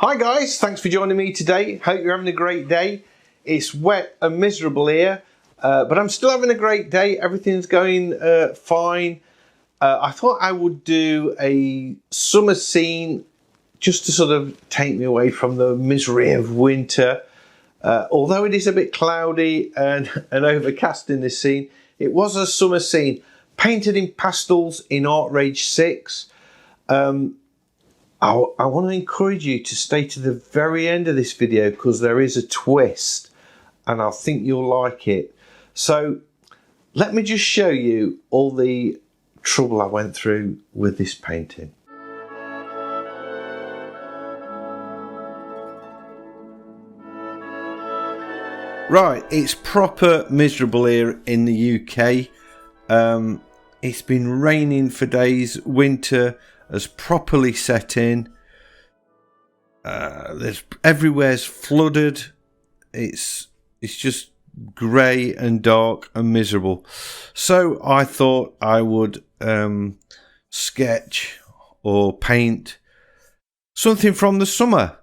Hi guys, thanks for joining me today. Hope you're having a great day. It's wet and miserable here, but I'm still having a great day. Everything's going fine. I thought I would do a summer scene just to sort of take me away from the misery of winter. Although it is a bit cloudy and overcast in this scene, it was a summer scene painted in pastels in Artrage 6. I want to encourage you to stay to the very end of this video because there is a twist and I think you'll like it. So let me just show you all the trouble I went through with this painting. Right, it's proper miserable here in the UK. It's been raining for days. Winter has properly set in. Everywhere's flooded. It's just grey and dark and miserable. So I thought I would sketch or paint something from the summer.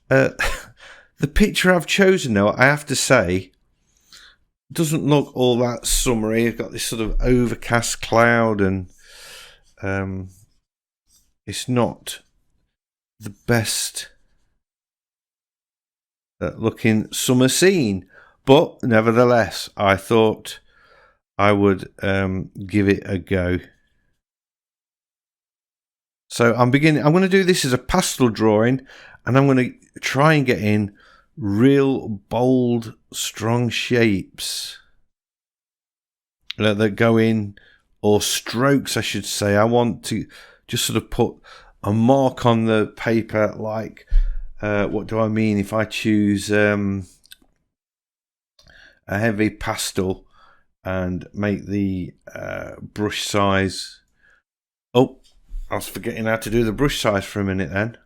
The picture I've chosen, though, I have to say, doesn't look all that summery. It's got this sort of overcast cloud and it's not the best looking summer scene, but nevertheless I thought I would give it a go. So I'm going to do this as a pastel drawing, and I'm going to try and get in real bold, strong shapes that go in, or strokes I should say. I want to just sort of put a mark on the paper, like what do I mean if I choose a heavy pastel and make the brush size. Oh, I was forgetting how to do the brush size for a minute then.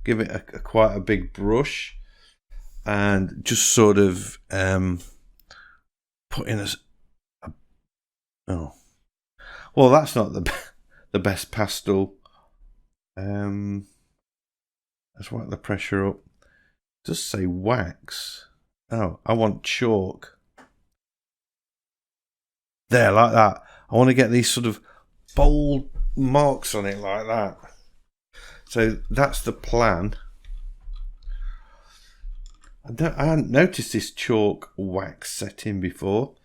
Give it quite a big brush and just sort of put in oh, well, that's not the best pastel. Let's work the pressure up. It does say wax. Oh, I want chalk. There, like that. I want to get these sort of bold marks on it like that. So that's the plan. I hadn't noticed this chalk wax setting before.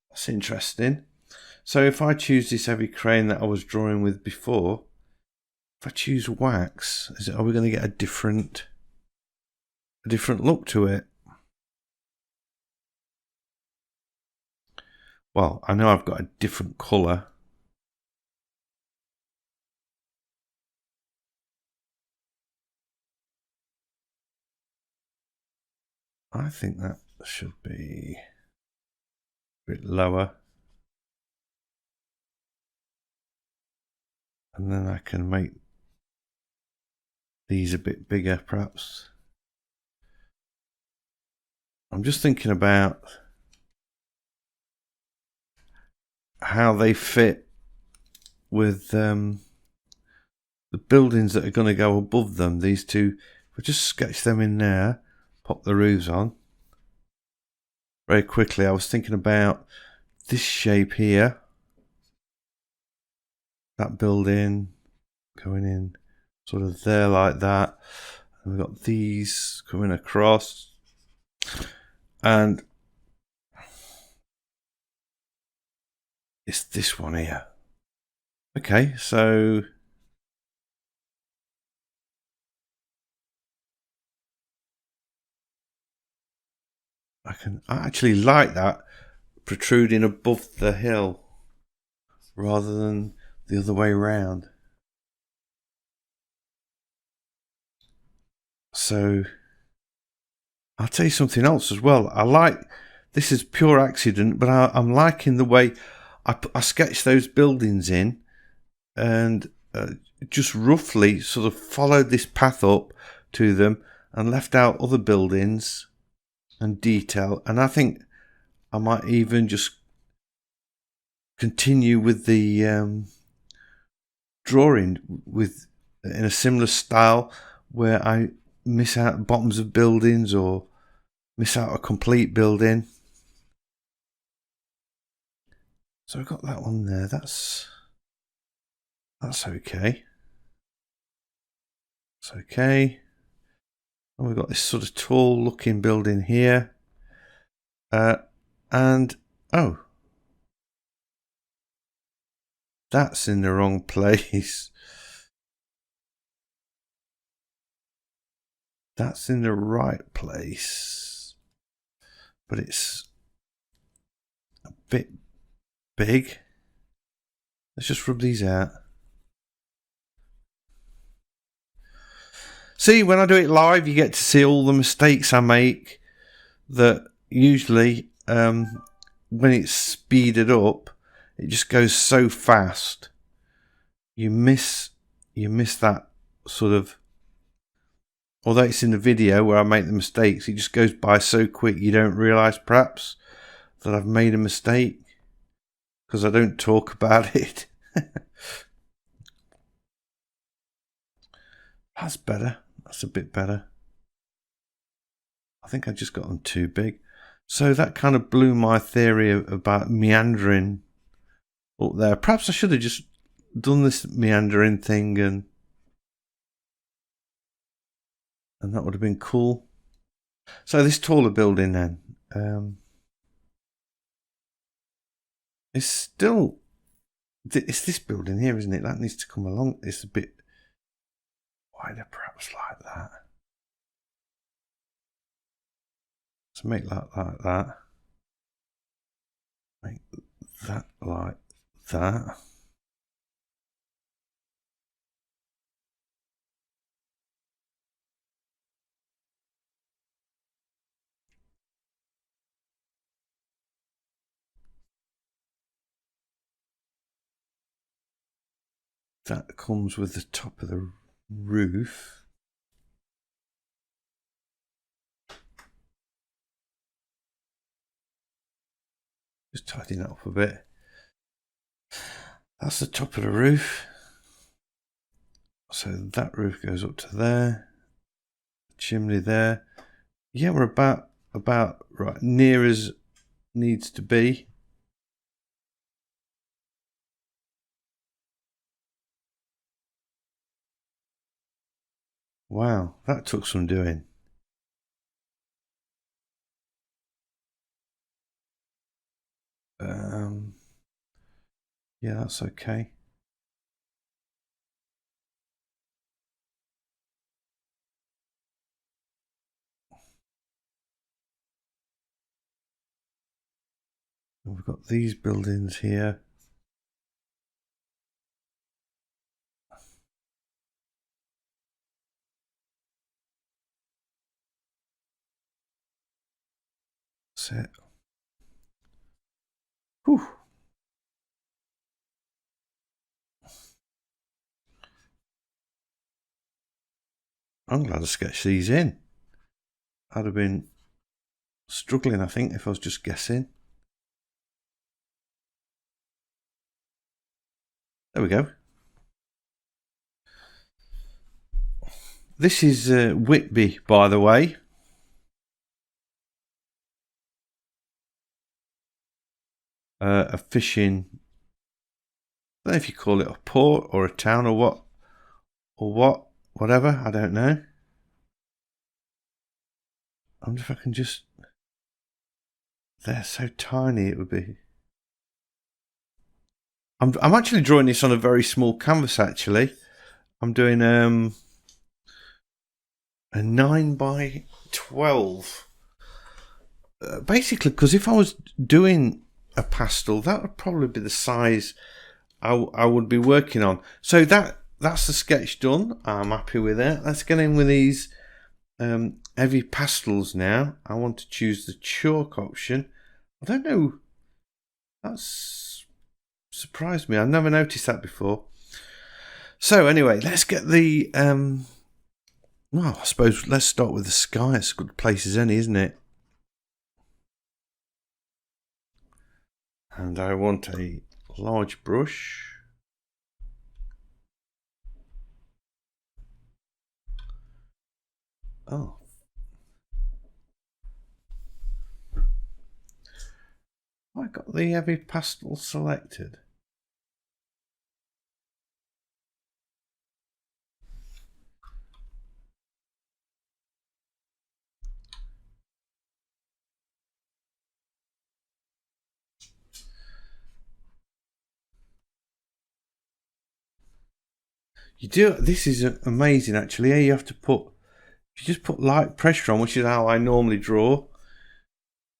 That's interesting. So if I choose this heavy crayon that I was drawing with before, if I choose wax, are we going to get a different look to it? Well, I know I've got a different colour. I think that should be a bit lower. And then I can make these a bit bigger, perhaps. I'm just thinking about how they fit with the buildings that are going to go above them. These two, if I just sketch them in there, pop the roofs on very quickly. I was thinking about this shape here, that building going in sort of there like that, and we've got these coming across, and it's this one here. Okay, so I actually like that protruding above the hill rather than the other way around. So I'll tell you something else as well. I like, this is pure accident, but I'm liking the way I sketched those buildings in and just roughly sort of followed this path up to them and left out other buildings and detail. And I think I might even just continue with the drawing in a similar style, where I miss out bottoms of buildings or miss out a complete building. So I've got that one there. That's okay. It's okay. And we've got this sort of tall looking building here. And oh, that's in the wrong place. That's in the right place, but it's a bit big. Let's just rub these out. See, when I do it live, you get to see all the mistakes I make that usually when it's speeded up, it just goes so fast. You miss that sort of, although it's in the video where I make the mistakes, it just goes by so quick you don't realise perhaps that I've made a mistake because I don't talk about it. That's better. That's a bit better. I think I just got them too big. So that kind of blew my theory about meandering up there. Perhaps I should have just done this meandering thing and that would have been cool. So this taller building then. It's still... It's this building here, isn't it? That needs to come along. It's a bit wider, perhaps, like that. Let's make that like that. Make that like that. That comes with the top of the roof. Just tidying that up a bit. That's the top of the roof. So that roof goes up to there. Chimney there. Yeah, we're about right near as needs to be. Wow, that took some doing. Yeah, that's okay. And we've got these buildings here. That's it. Whew. I'm glad I sketched these in. I'd have been struggling, I think, if I was just guessing. There we go. This is Whitby, by the way. A fishing, I don't know if you call it a port or a town or whatever, I don't know. I wonder if I can just, they're so tiny it would be. I'm actually drawing this on a very small canvas actually. I'm doing a 9 by 12. Basically, because if I was doing a pastel, that would probably be the size I would be working on. So that's the sketch done. I'm happy with it. Let's get in with these heavy pastels now. I want to choose the chalk option. I don't know. That's surprised me. I've never noticed that before. So anyway, let's get the well, I suppose let's start with the sky. It's a good place as any, isn't it? And I want a large brush. Oh. I got the heavy pastel selected. You do. This is amazing, actually. Here you have to put. If you just put light pressure on, which is how I normally draw,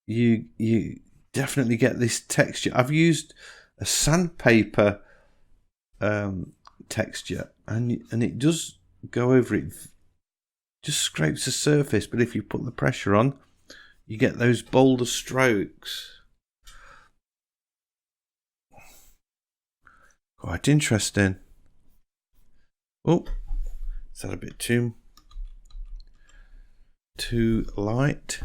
you definitely get this texture. I've used a sandpaper texture, and it does go over it. Just scrapes the surface, but if you put the pressure on, you get those bolder strokes. Quite interesting. Oh, is that a bit too light?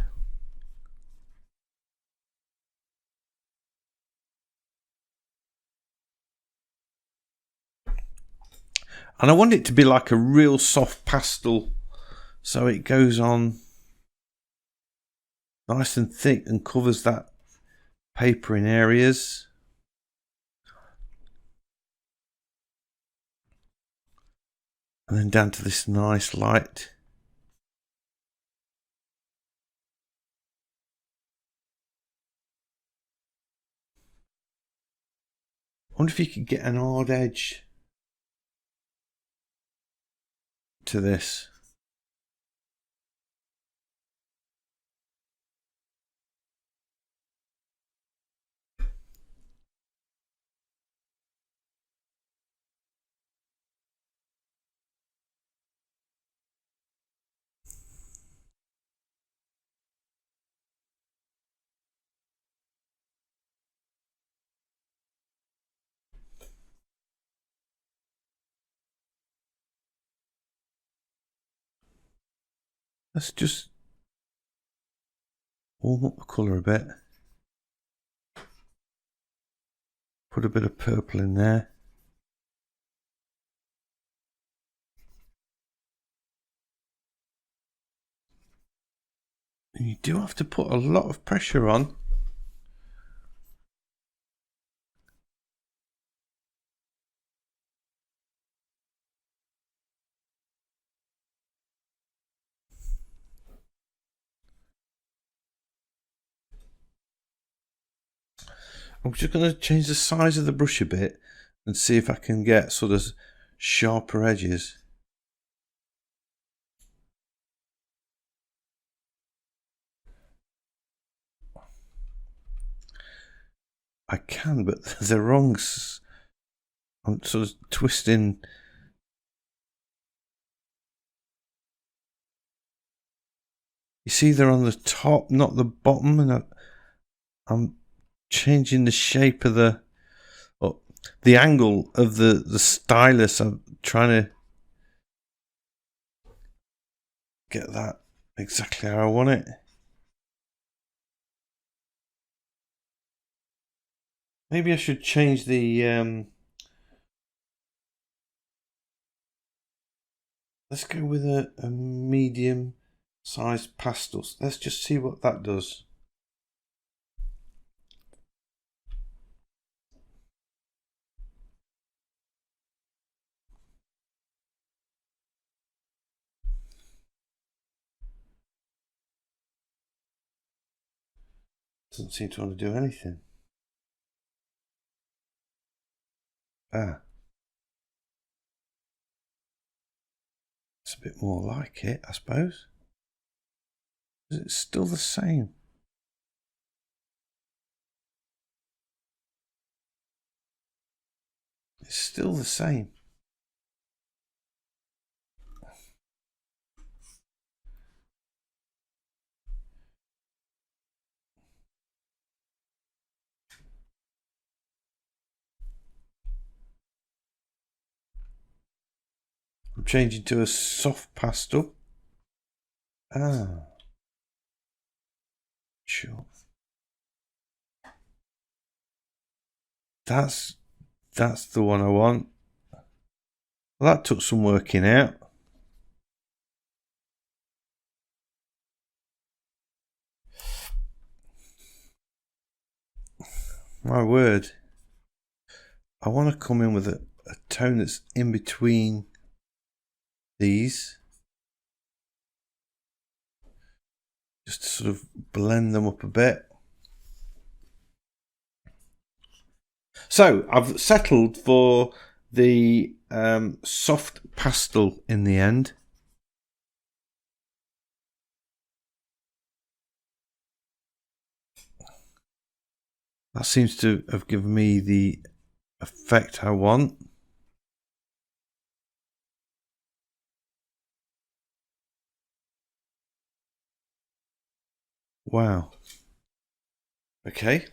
And I want it to be like a real soft pastel, so it goes on nice and thick and covers that paper in areas. And then down to this nice light. I wonder if you could get an hard edge to this. Let's just warm up the colour a bit. Put a bit of purple in there. And you do have to put a lot of pressure on. I'm just going to change the size of the brush a bit and see if I can get sort of sharper edges. I can, but they're wrong. I'm sort of twisting. You see, they're on the top, not the bottom, and I'm changing the shape of the angle of the stylus. I'm trying to get that exactly how I want it. Maybe I should change the let's go with a medium sized pastels. Let's just see what that does. Doesn't seem to want to do anything. Ah. It's a bit more like it, I suppose. Is it still the same? It's still the same. I'm changing to a soft pastel. Ah. Sure. That's the one I want. Well, that took some working out. My word. I want to come in with a tone that's in between these. Just to sort of blend them up a bit. So I've settled for the soft pastel in the end. That seems to have given me the effect I want. Wow. Okay.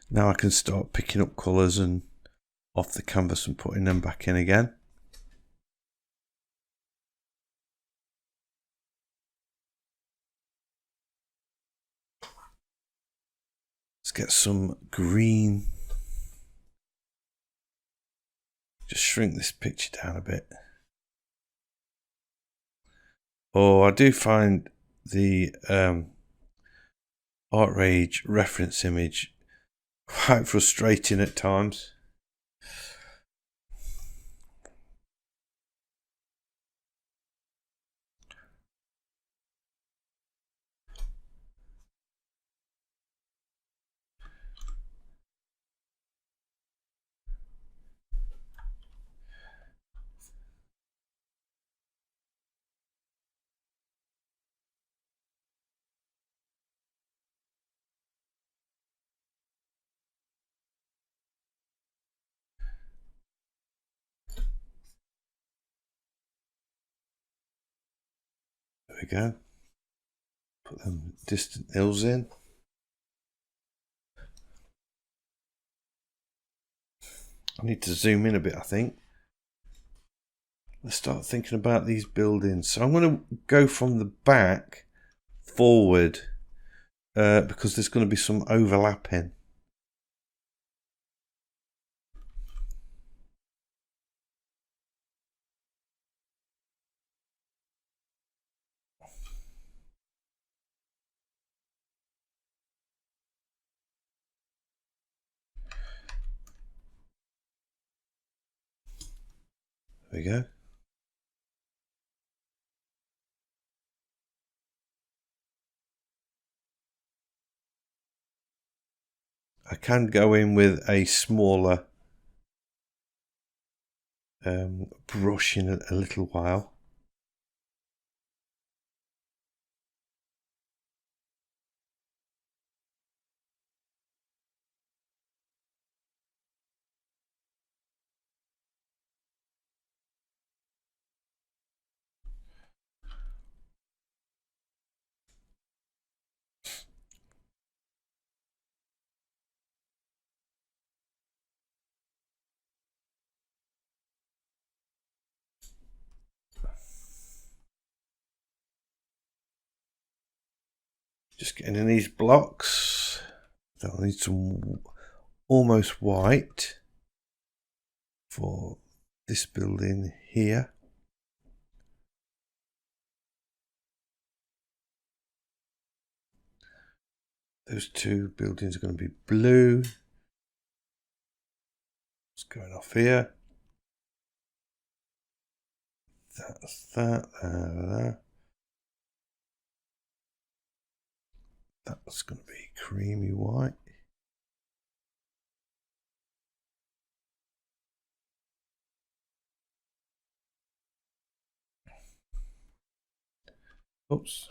Now I can start picking up colours and off the canvas and putting them back in again. Let's get some green. Just shrink this picture down a bit. Oh, I do find the Artrage reference image quite frustrating at times. There we go. Put them distant hills in. I need to zoom in a bit, I think. Let's start thinking about these buildings. So I'm going to go from the back forward because there's going to be some overlapping. There we go. I can go in with a smaller brush in a little while. Just getting in these blocks. I'll need some almost white for this building here. Those two buildings are going to be blue. What's going off here? That's that. That's going to be creamy white. Oops.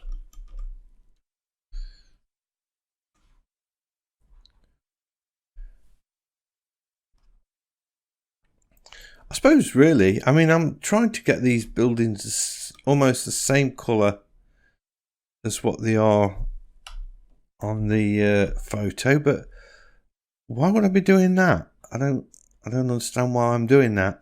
I suppose really, I mean, I'm trying to get these buildings almost the same colour as what they are on the photo, but why would I be doing that? I don't understand why I'm doing that.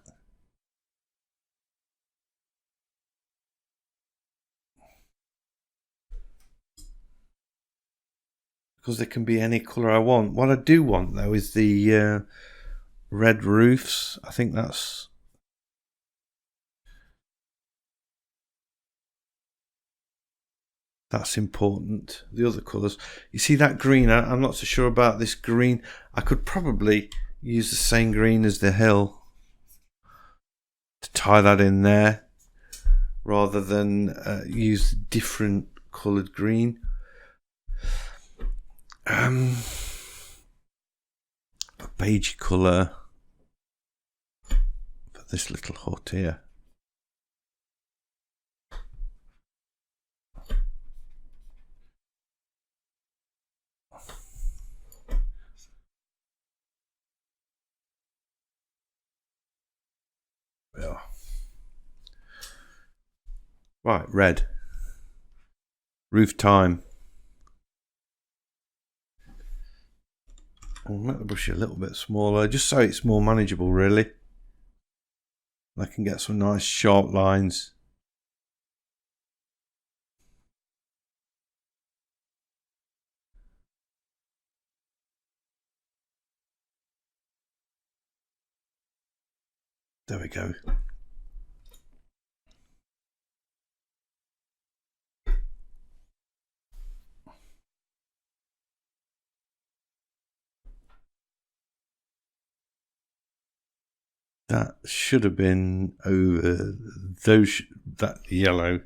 Because they can be any colour I want. What I do want though is the red roofs. I think that's That's important. The other colours. You see that green? I'm not so sure about this green. I could probably use the same green as the hill to tie that in there, rather than use different coloured green. A beige colour for this little hut here. Yeah. Right, red. Roof time. I'll make the brush a little bit smaller, just so it's more manageable, really. I can get some nice sharp lines. There we go. That should have been over those. That yellow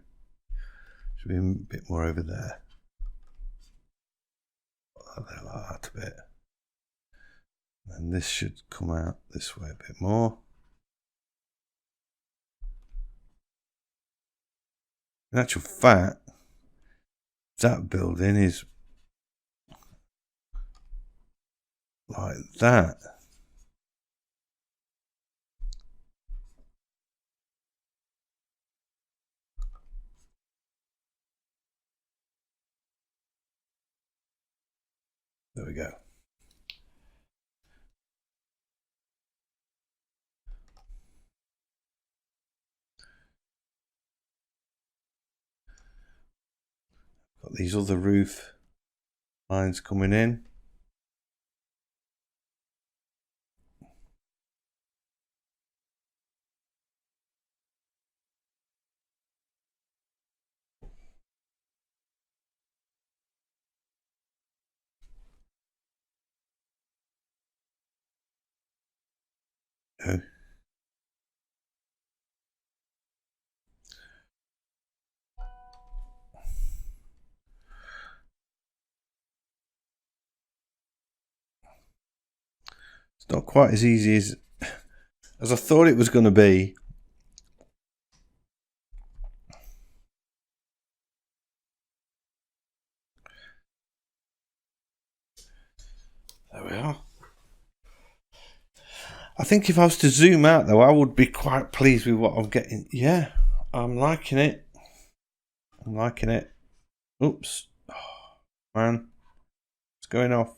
should be a bit more over there. Like that a bit. And this should come out this way a bit more. In actual fact, that building is like that. There we go. Got these other roof lines coming in. Oh. It's not quite as easy as I thought it was going to be. There we are. I think if I was to zoom out though, I would be quite pleased with what I'm getting. Yeah, I'm liking it. I'm liking it. Oops. Oh, man. It's going off.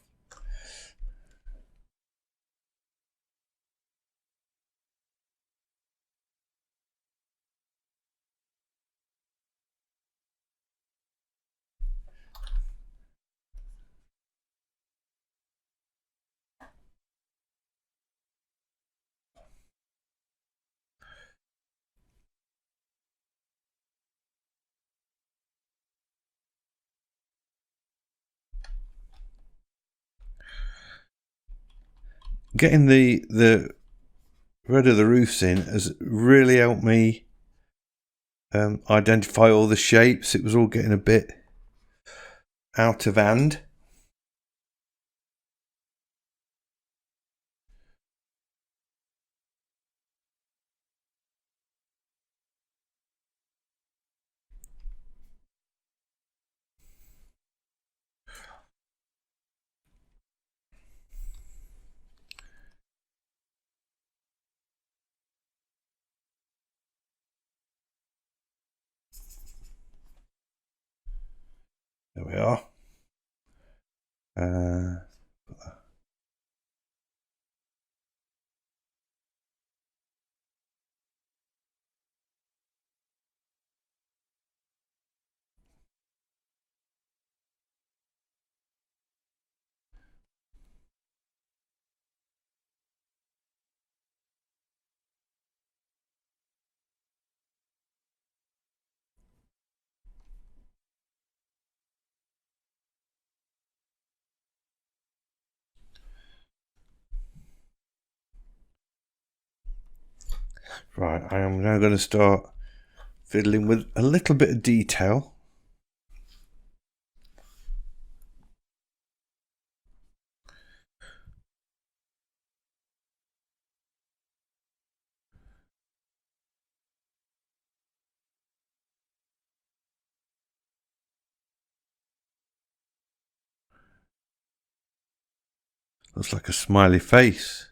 Getting the red of the roofs in has really helped me identify all the shapes. It was all getting a bit out of hand. There we are. Right, I am now going to start fiddling with a little bit of detail. Looks like a smiley face.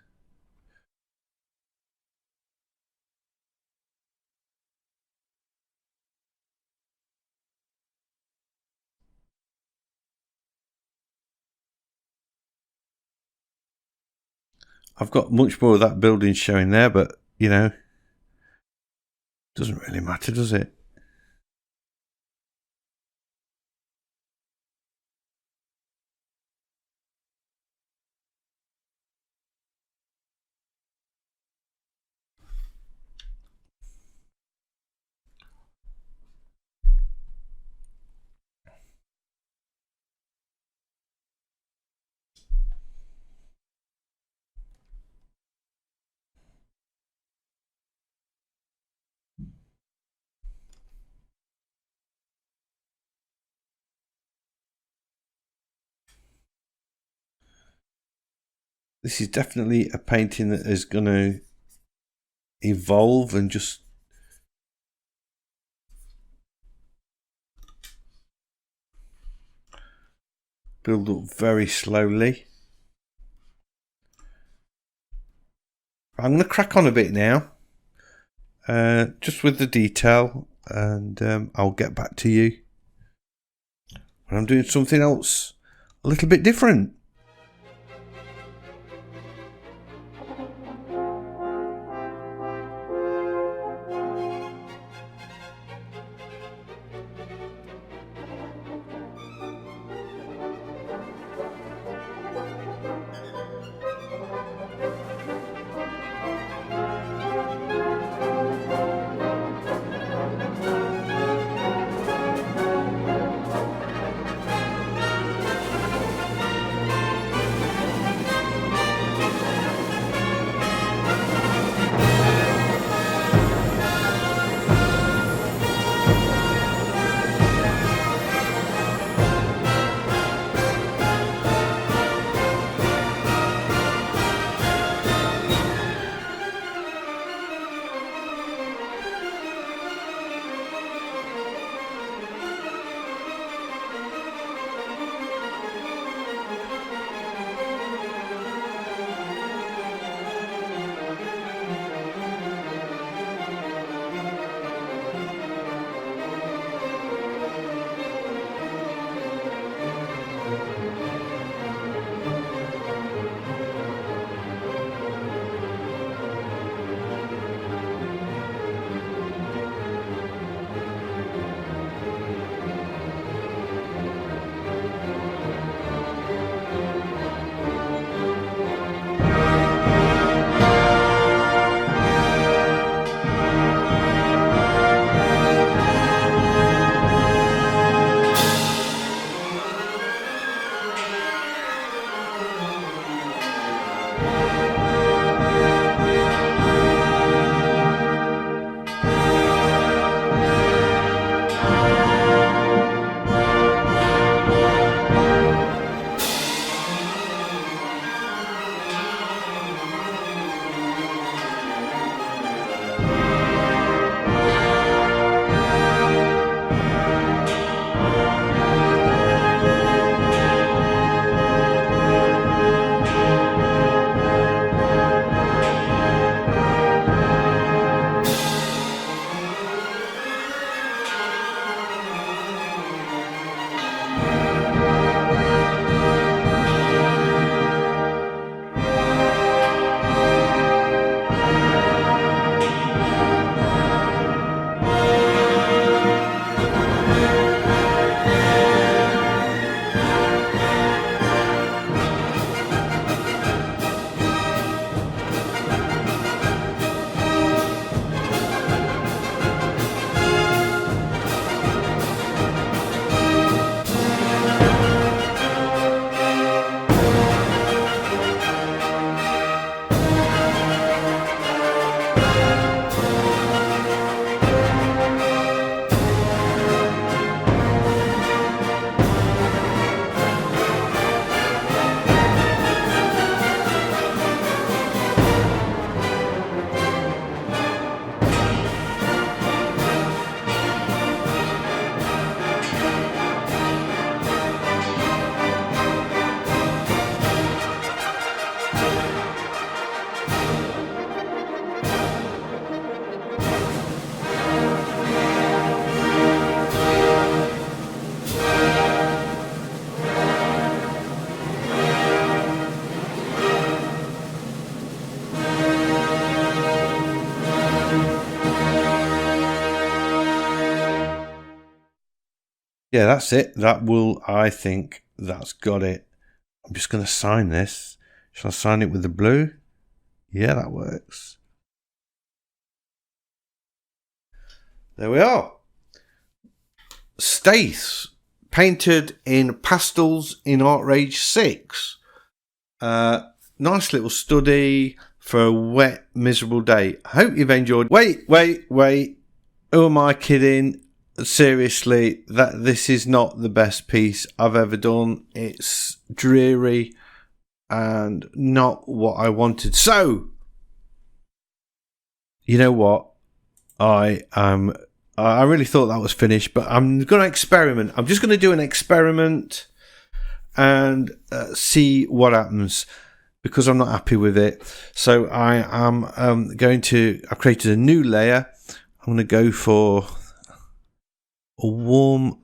I've got much more of that building showing there, but, you know, doesn't really matter, does it? This is definitely a painting that is going to evolve and just build up very slowly. I'm going to crack on a bit now, just with the detail, and I'll get back to you when I'm doing something else a little bit different. Yeah, that's it. That will, I think that's got it. I'm just going to sign this. Shall I sign it with the blue? Yeah, that works. There we are. Staithes, painted in pastels in Artrage 6. Nice little study for a wet, miserable day. I hope you've enjoyed. Wait. Who am I kidding? Seriously, this is not the best piece I've ever done. It's dreary and not what I wanted. So, you know what? I really thought that was finished, but I'm going to experiment. I'm just going to do an experiment and see what happens, because I'm not happy with it. So I am I've created a new layer. I'm going to go for a warm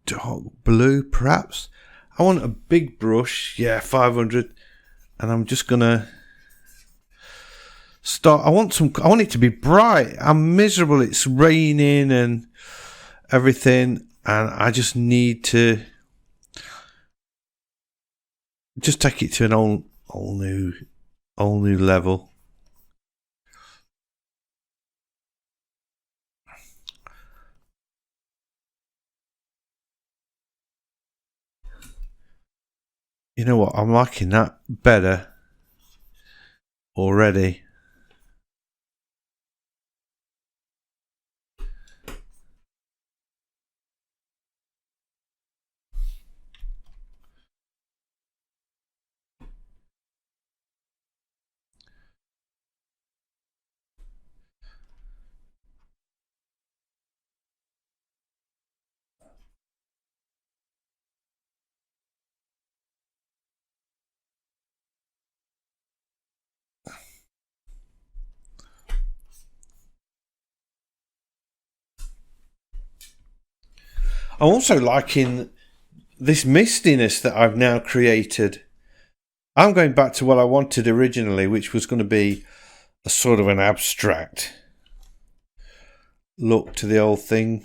dark blue, perhaps. I want a big brush, yeah, 500, and I'm just going to start. I want it to be bright. I'm miserable. It's raining and everything, and I just need to just take it to an all new level. You know what? I'm liking that better already. I'm also liking this mistiness that I've now created. I'm going back to what I wanted originally, which was going to be a sort of an abstract look to the whole thing.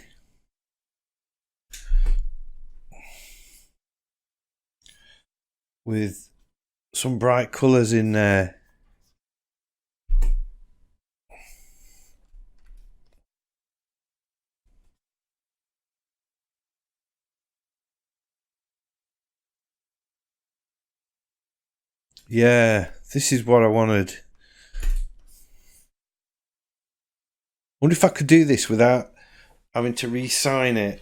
With some bright colours in there. Yeah, this is what I wanted. Wonder if I could do this without having to re-sign it.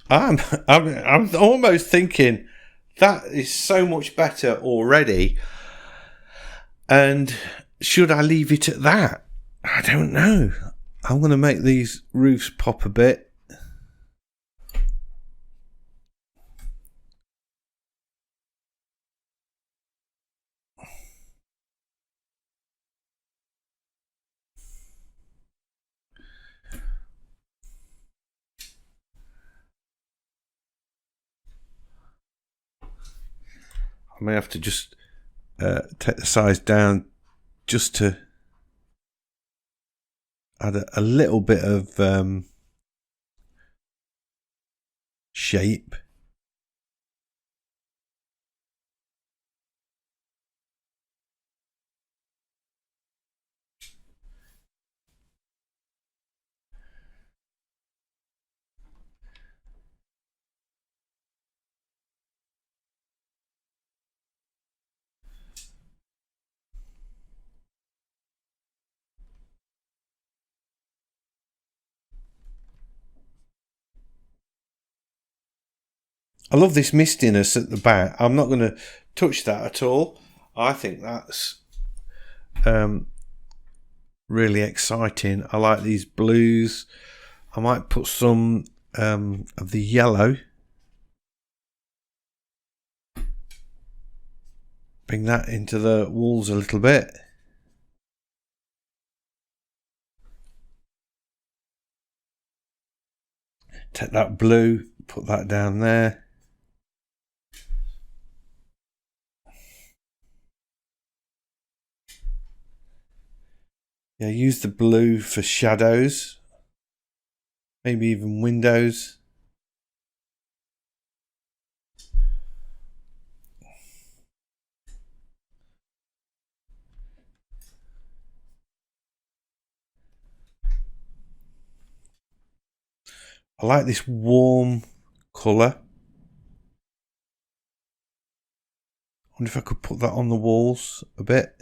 I'm almost thinking that is so much better already. And should I leave it at that? I don't know. I'm going to make these roofs pop a bit. I may have to just take the size down just to add a little bit of shape. I love this mistiness at the back. I'm not going to touch that at all. I think that's really exciting. I like these blues. I might put some of the yellow. Bring that into the walls a little bit. Take that blue, put that down there. Yeah, use the blue for shadows. Maybe even windows. I like this warm colour. I wonder if I could put that on the walls a bit.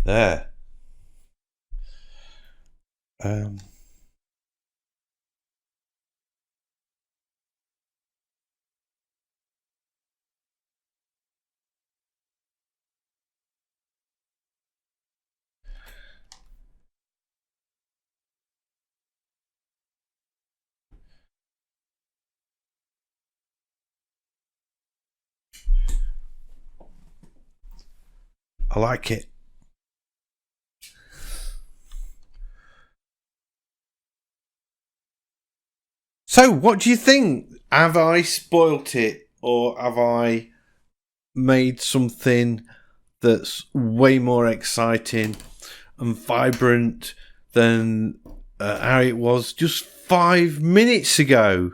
There. I like it. So, what do you think? Have I spoilt it, or have I made something that's way more exciting and vibrant than how it was just 5 minutes ago?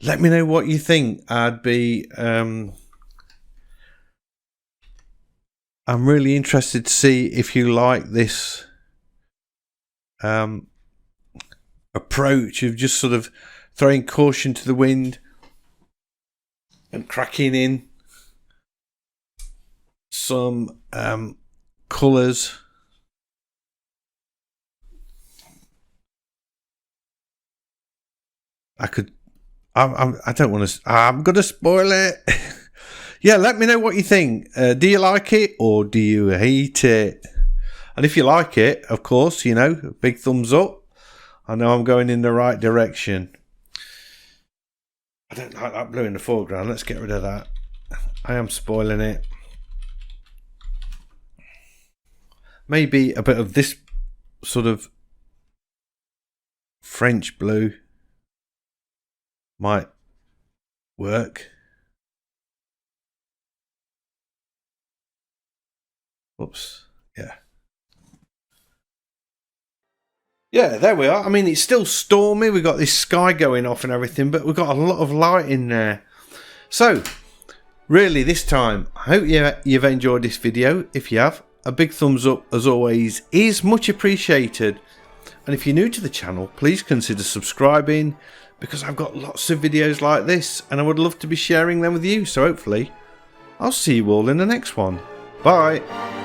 Let me know what you think. I'm really interested to see if you like this approach of just sort of throwing caution to the wind and cracking in some colours. I don't want to. I'm gonna spoil it. Yeah, let me know what you think. Do you like it or do you hate it? And if you like it, of course, you know, big thumbs up. I know I'm going in the right direction. I don't like that blue in the foreground. Let's get rid of that. I am spoiling it. Maybe a bit of this sort of French blue might work. Oops. Yeah. Yeah, there we are. I mean, it's still stormy. We've got this sky going off and everything, but we've got a lot of light in there. So, really, this time, I hope you've enjoyed this video. If you have, a big thumbs up, as always, is much appreciated. And if you're new to the channel, please consider subscribing, because I've got lots of videos like this, and I would love to be sharing them with you. So hopefully, I'll see you all in the next one. Bye.